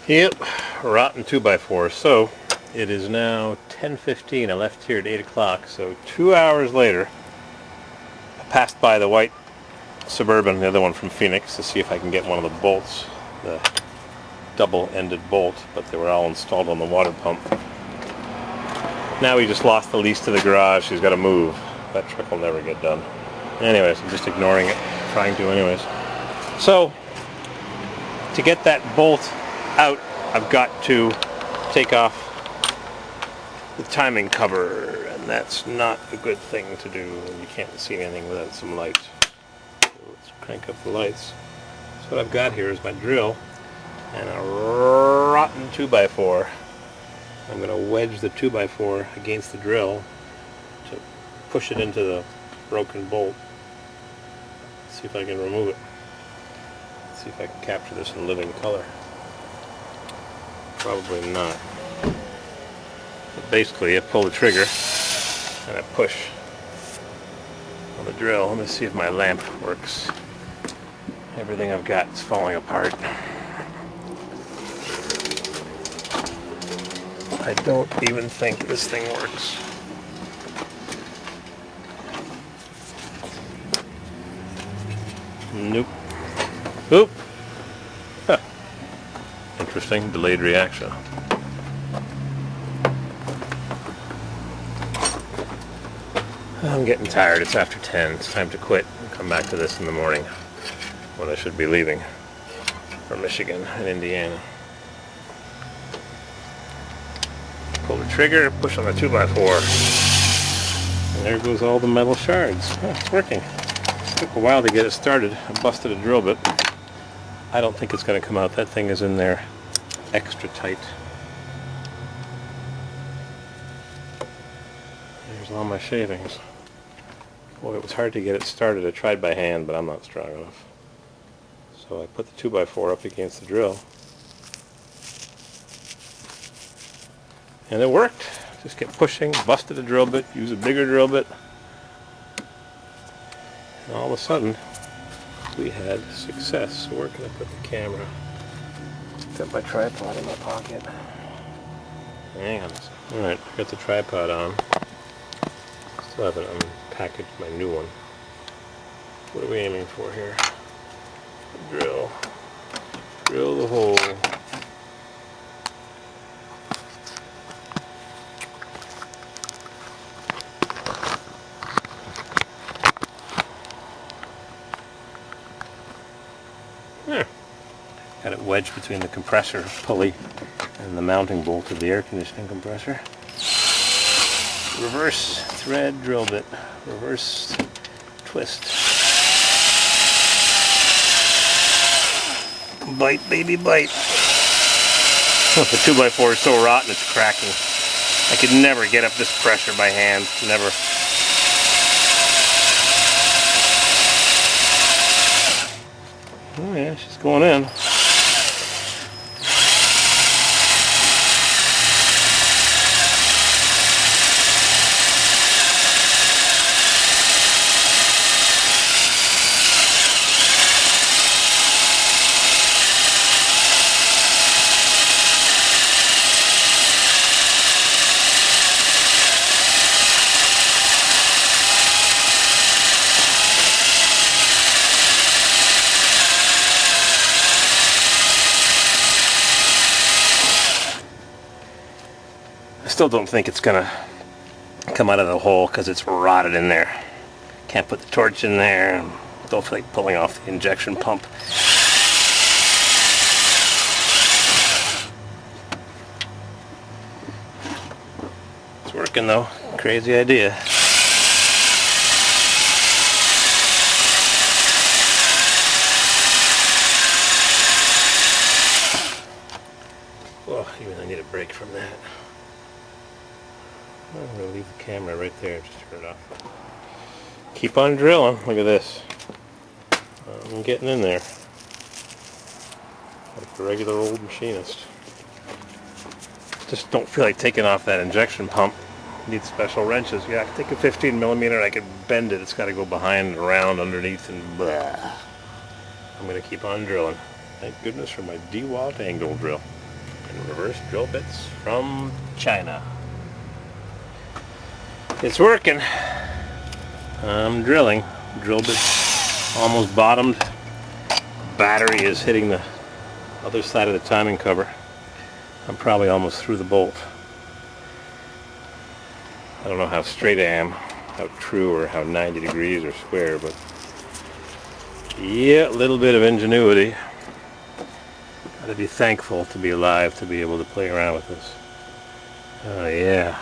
Yep, rotten 2x4. So it is now 10:15. I left here at 8 o'clock. So 2 hours later, I passed by the white Suburban, the other one from Phoenix, to see if I can get one of the bolts, the double-ended bolt, but they were all installed on the water pump. Now we just lost the lease to the garage. He's got to move. That truck will never get done. Anyways, I'm just ignoring it, trying to anyways. So to get that bolt out, I've got to take off the timing cover, and that's not a good thing to do. You can't see anything without some lights. So let's crank up the lights. So what I've got here is my drill and a rotten 2x4. I'm going to wedge the 2x4 against the drill to push it into the broken bolt. See if I can remove it. See if I can capture this in living color. Probably not. But basically, I pull the trigger and I push on the drill. Let me see if my lamp works. Everything I've got is falling apart. I don't even think this thing works. Nope. Oop. Huh. Interesting, delayed reaction. I'm getting tired. It's after 10. It's time to quit and come back to this in the morning when I should be leaving for Michigan and Indiana. Pull the trigger, push on the 2x4. And there goes all the metal shards. Oh, it's working. Took a while to get it started. I busted a drill bit. I don't think it's going to come out. That thing is in there extra tight. There's all my shavings. Boy, it was hard to get it started. I tried by hand, but I'm not strong enough. So I put the 2x4 up against the drill. And it worked. Just kept pushing, busted a drill bit, used a bigger drill bit. And all of a sudden, we had success. So where can I put the camera? Got my tripod in my pocket. Hang on a second. Alright, I got the tripod on. Still haven't unpackaged my new one. What are we aiming for here? Drill. Drill the hole. Got it wedged between the compressor pulley and the mounting bolt of the air conditioning compressor. Reverse thread drill bit. Reverse twist. Bite, baby, bite. Oh, the 2x4 is so rotten it's cracking. I could never get up this pressure by hand. Never. Oh yeah, she's going in. Still don't think it's gonna come out of the hole because it's rotted in there. Can't put the torch in there. Don't feel like pulling off the injection pump. It's working though. Crazy idea. Oh, even I need a break from that. I'm going to leave the camera right there and just turn it off. Keep on drilling. Look at this. I'm getting in there. Like a regular old machinist. Just don't feel like taking off that injection pump. Need special wrenches. Yeah, I can take a 15mm and I can bend it. It's got to go behind and around, underneath, and blah. I'm going to keep on drilling. Thank goodness for my DeWalt angle drill. and reverse drill bits from China. It's working. I'm drilling. Drill bit almost bottomed. Battery is hitting the other side of the timing cover. I'm probably almost through the bolt. I don't know how straight I am, how true or how 90 degrees or square, but yeah, a little bit of ingenuity. Gotta be thankful to be alive to be able to play around with this. Oh yeah.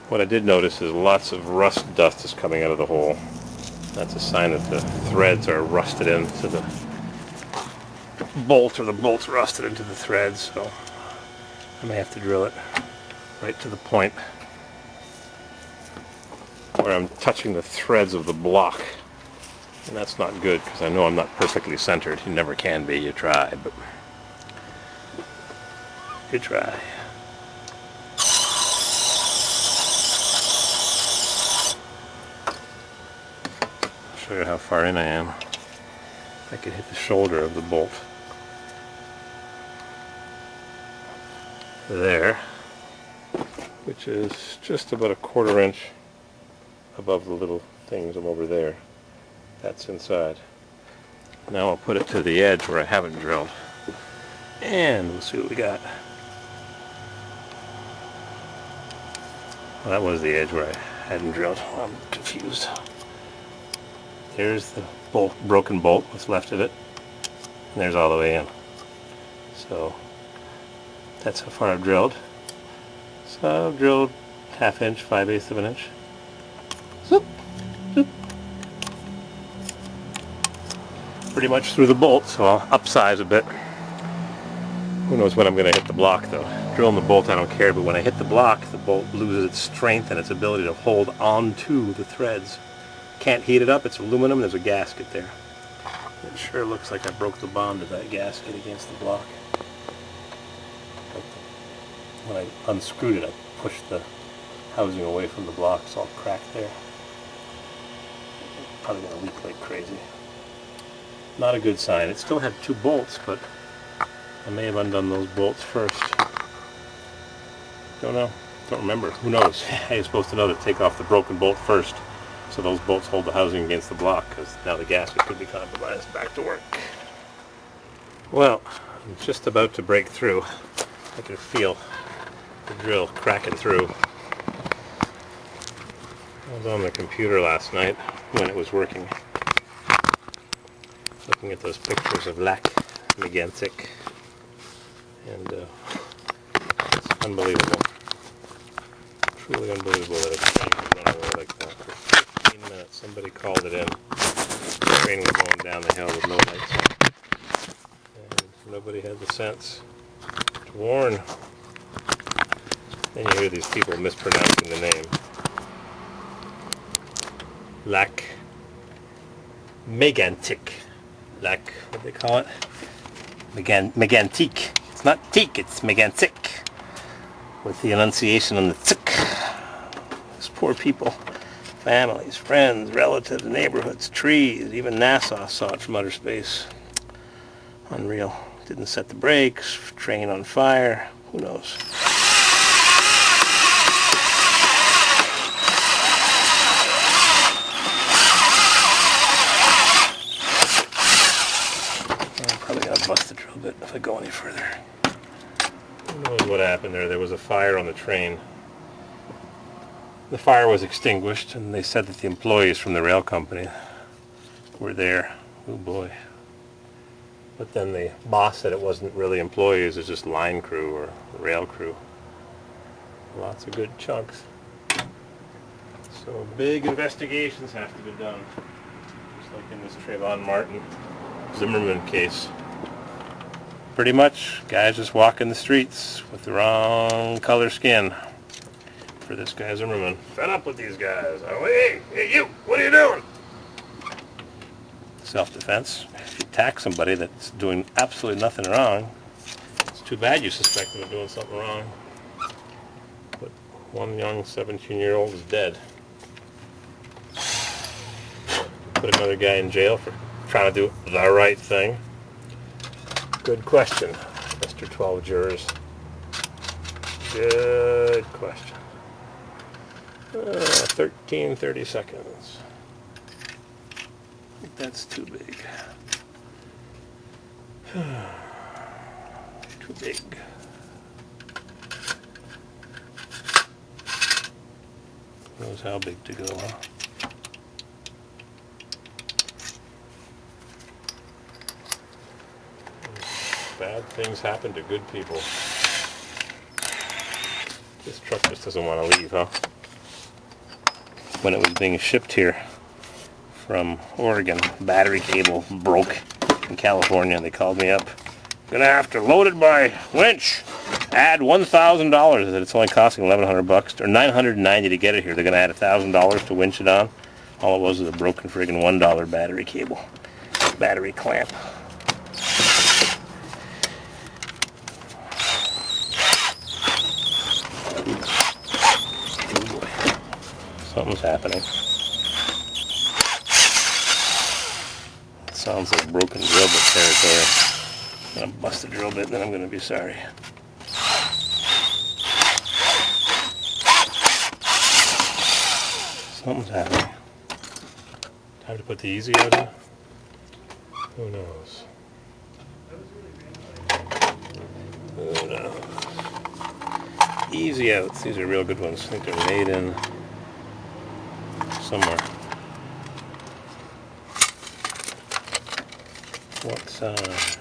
What I did notice is lots of rust dust is coming out of the hole. That's a sign that the threads are rusted into the bolt, or the bolt's rusted into the threads, so I may have to drill it right to the point where I'm touching the threads of the block. And that's not good, because I know I'm not perfectly centered. You never can be. You try, but you try. Show you how far in I am. I could hit the shoulder of the bolt. There, which is just about a 1/4 inch above the little things over there. That's inside. Now I'll put it to the edge where I haven't drilled, and we'll see what we got. Well, that was the edge where I hadn't drilled. I'm confused. There's the bolt, broken bolt, what's left of it, and there's all the way in. So that's how far I've drilled. So I've drilled 1/2 inch, 5/8 of an inch. Zoop, zoop. Pretty much through the bolt, so I'll upsize a bit. Who knows when I'm going to hit the block though. Drilling the bolt I don't care, but when I hit the block, the bolt loses its strength and its ability to hold onto the threads. Can't heat it up, it's aluminum, there's a gasket there. It sure looks like I broke the bond of that gasket against the block. But when I unscrewed it, I pushed the housing away from the block, it's all cracked there. Probably gonna leak like crazy. Not a good sign. It still had 2 bolts, but I may have undone those bolts first. Don't know. Don't remember. Who knows? You're supposed to know to take off the broken bolt first, so those bolts hold the housing against the block, because now the gasket could be compromised. Back to work. Well, I'm just about to break through. I can feel the drill cracking through. I was on the computer last night when it was working, looking at those pictures of lac megantic, and it's unbelievable. Truly unbelievable that a train could run away like that. For 15 minutes, somebody called it in. The train was going down the hill with no lights on. And nobody had the sense to warn. Then you hear these people mispronouncing the name. Lac megantic. Lac, what do they call it? Megantic. It's not teak, it's megantic. With the enunciation on the tsk. These poor people. Families, friends, relatives, neighborhoods, trees. Even NASA saw it from outer space. Unreal. Didn't set the brakes. Train on fire. Who knows? I'm probably going to bust the drill bit if I go any further. Who knows what happened there? There was a fire on the train. The fire was extinguished, and they said that the employees from the rail company were there. Oh boy. But then the boss said it wasn't really employees, it was just line crew or rail crew. Lots of good chunks. So big investigations have to be done. Just like in this Trayvon Martin Zimmerman case. Pretty much, guys just walking the streets with the wrong color skin for this guy Zimmerman. Fed up with these guys. Oh, hey, you, what are you doing? Self-defense. If you attack somebody that's doing absolutely nothing wrong, it's too bad you suspect them of doing something wrong. But one young 17-year-old is dead. Put another guy in jail for trying to do the right thing. Good question. Mr. 12 jurors. Good question. 13:30 seconds. I think that's too big. Too big. Knows how big to go, huh? Bad things happen to good people. This truck just doesn't want to leave, huh? When it was being shipped here from Oregon, battery cable broke in California. They called me up. Gonna have to load it by winch. Add $1,000. It's only costing $1,100 or $990 to get it here. They're gonna add $1,000 to winch it on. All it was a broken friggin' $1 battery cable, battery clamp. Oh boy, something's happening. It sounds like broken drill bit territory. I'm gonna bust the drill bit, and then I'm gonna be sorry. Something's happening. Time to put the easy out in? Who knows? Who knows? Easy outs. These are real good ones. I think they're made in somewhere. What size?